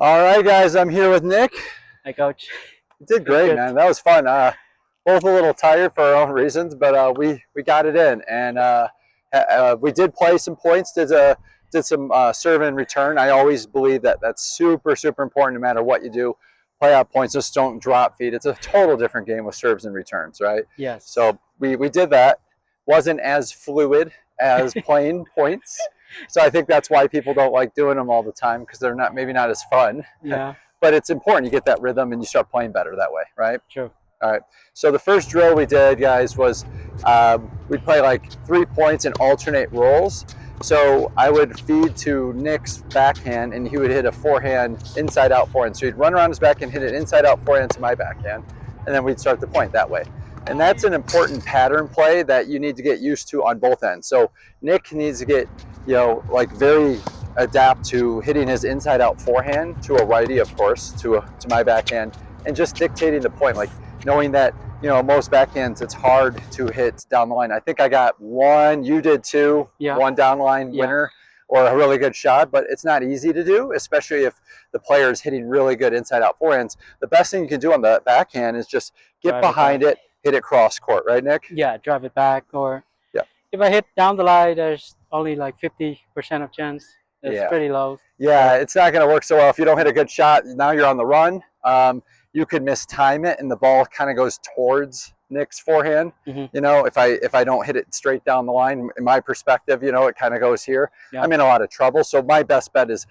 All right, guys, I'm here with Nick. Hi, Coach. You did great, Good. man. That was fun. Both a little tired for our own reasons, but we got it in, and we did play some points. Did some serve and return. I always believe that that's super important, no matter what you do. Play out points, just don't drop feed. It's a total different game with serves and returns, right? Yes. So we did that. Wasn't as fluid as playing points. So I think that's why people don't like doing them all the time, because they're maybe not as fun. Yeah. But it's important. You get that rhythm and you start playing better that way, right? True. All right. So the first drill we did, guys, was we'd play like 3 points and alternate rolls. So I would feed to Nick's backhand, and he would hit a forehand, inside-out forehand. So he'd run around his backhand, hit it inside-out forehand to my backhand, and then we'd start the point that way. And that's an important pattern play that you need to get used to on both ends. So Nick needs to get, like very adapt to hitting his inside-out forehand to a righty, of course, to my backhand, and just dictating the point, like knowing that, most backhands, it's hard to hit down the line. I think I got one, you did too, one down the line winner, or a really good shot, but it's not easy to do, especially if the player is hitting really good inside-out forehands. The best thing you can do on the backhand is just get behind it, hit it cross court, right, Nick? Yeah, drive it back, or if I hit down the line, there's only like 50% of chance. It's pretty low. Yeah, it's not going to work so well if you don't hit a good shot. Now you're on the run. You could mistime it, and the ball kind of goes towards Nick's forehand. If I don't hit it straight down the line, in my perspective, it kind of goes here. I'm in a lot of trouble. So my best bet is,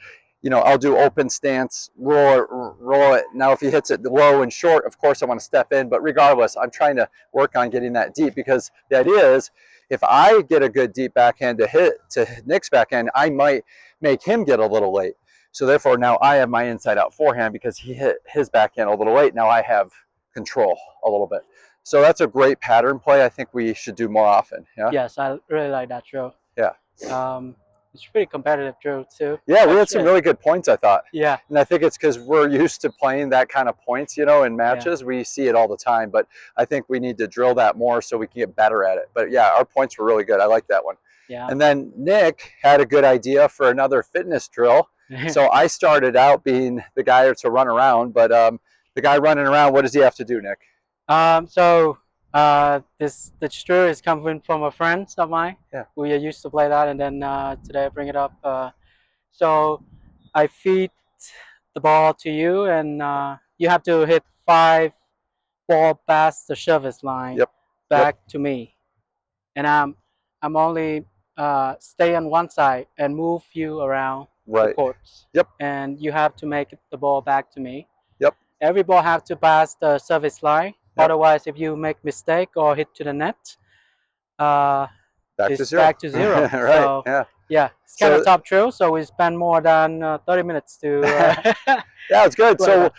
I'll do open stance, roll it. Now, if he hits it low and short, of course I want to step in. But regardless, I'm trying to work on getting that deep, because the idea is, if I get a good deep backhand to hit to Nick's backhand, I might make him get a little late. So therefore, now I have my inside-out forehand because he hit his backhand a little late. Now I have control a little bit. So that's a great pattern play. I think we should do more often. Yeah. Yes, I really like that drill. Yeah. It's pretty competitive drill too. Yeah, we had some really good points, I thought. Yeah. And I think it's because we're used to playing that kind of points, in matches. Yeah. We see it all the time, but I think we need to drill that more so we can get better at it. But yeah, our points were really good. I like that one. Yeah. And then Nick had a good idea for another fitness drill. So I started out being the guy to run around, but the guy running around, what does he have to do, Nick? The drill is coming from a friend of mine. Yeah. We used to play that, and then today I bring it up. So I feed the ball to you, and you have to hit 5 ball past the service line back to me. And I'm only stay on one side and move you around the courts. And you have to make the ball back to me. Every ball have to pass the service line. Otherwise, if you make mistake or hit to the net, back to zero. Back to zero. Right. So, yeah, it's kind of tough drill. So we spend more than 30 minutes to. Yeah, it's good. So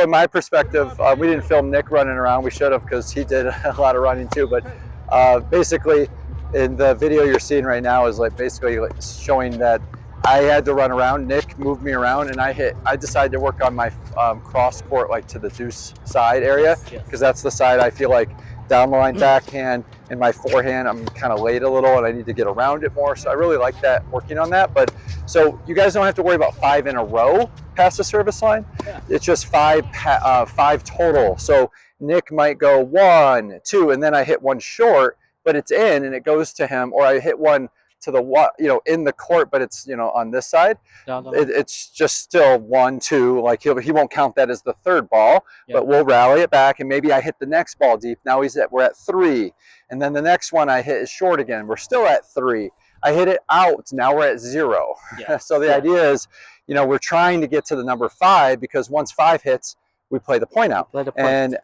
in my perspective, we didn't film Nick running around. We should have, because he did a lot of running too. But basically, in the video you're seeing right now is basically showing that I had to run around. Nick moved me around, and I decided to work on my cross court, like to the deuce side area, because that's the side I feel like down the line backhand and my forehand, I'm kind of late a little, and I need to get around it more. So I really like that, working on that. But so you guys don't have to worry about 5 in a row past the service line. It's just 5 total. So Nick might go 1, 2, and then I hit one short, but it's in and it goes to him, or I hit one to the in the court, but it's on this side. It's just still 1, 2. Like he won't count that as the third ball, but we'll rally it back, and maybe I hit the next ball deep. Now we're at 3, and then the next one I hit is short again. We're still at 3. I hit it out. Now we're at 0. So the idea is, we're trying to get to the number 5, because once 5 hits, we play the point out. And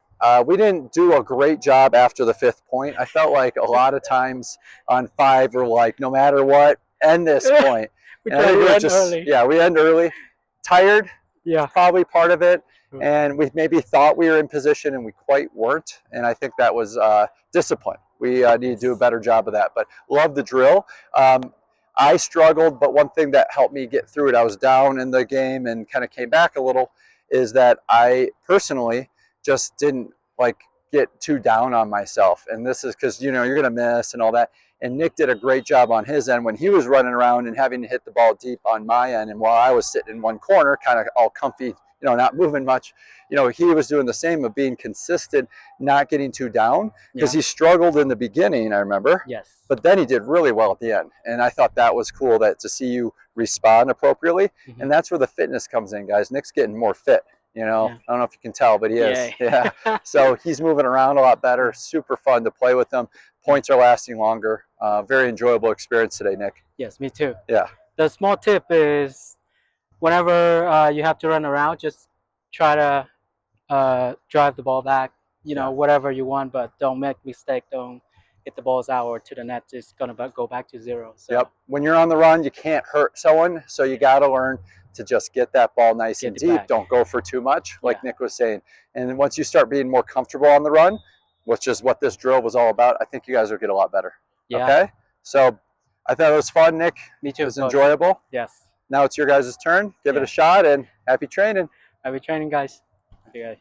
we didn't do a great job after the 5th point. I felt like a lot of times on 5 we're like, no matter what, end this point. We end early. Yeah, we end early. Tired. Yeah. Probably part of it. And we maybe thought we were in position and we quite weren't. And I think that was discipline. We need to do a better job of that. But love the drill. I struggled, but one thing that helped me get through it, I was down in the game and kind of came back a little, is that I personally just didn't get too down on myself. And this is because you're gonna miss and all that. And Nick did a great job on his end when he was running around and having to hit the ball deep on my end. And while I was sitting in one corner, kind of all comfy, not moving much, he was doing the same of being consistent, not getting too down, because he struggled in the beginning, I remember. Yes. But then he did really well at the end. And I thought that was cool, that to see you respond appropriately. And that's where the fitness comes in, guys. Nick's getting more fit. I don't know if you can tell, but he is. Yeah. So he's moving around a lot better. Super fun to play with him. Points are lasting longer. Very enjoyable experience today, Nick. Yes, me too. Yeah. The small tip is whenever you have to run around, just try to drive the ball back, whatever you want, but don't make mistake. Don't hit the balls out or to the net. It's going to go back to zero. So. Yep. When you're on the run, you can't hurt someone. So you got to learn to just get that ball nice and deep. Don't go for too much, like Nick was saying. And then once you start being more comfortable on the run, which is what this drill was all about, I think you guys will get a lot better. Yeah. Okay? So I thought it was fun, Nick. Me too. It was enjoyable. Yes. Now it's your guys' turn. Give it a shot, and happy training. Happy training, guys. Okay, guys.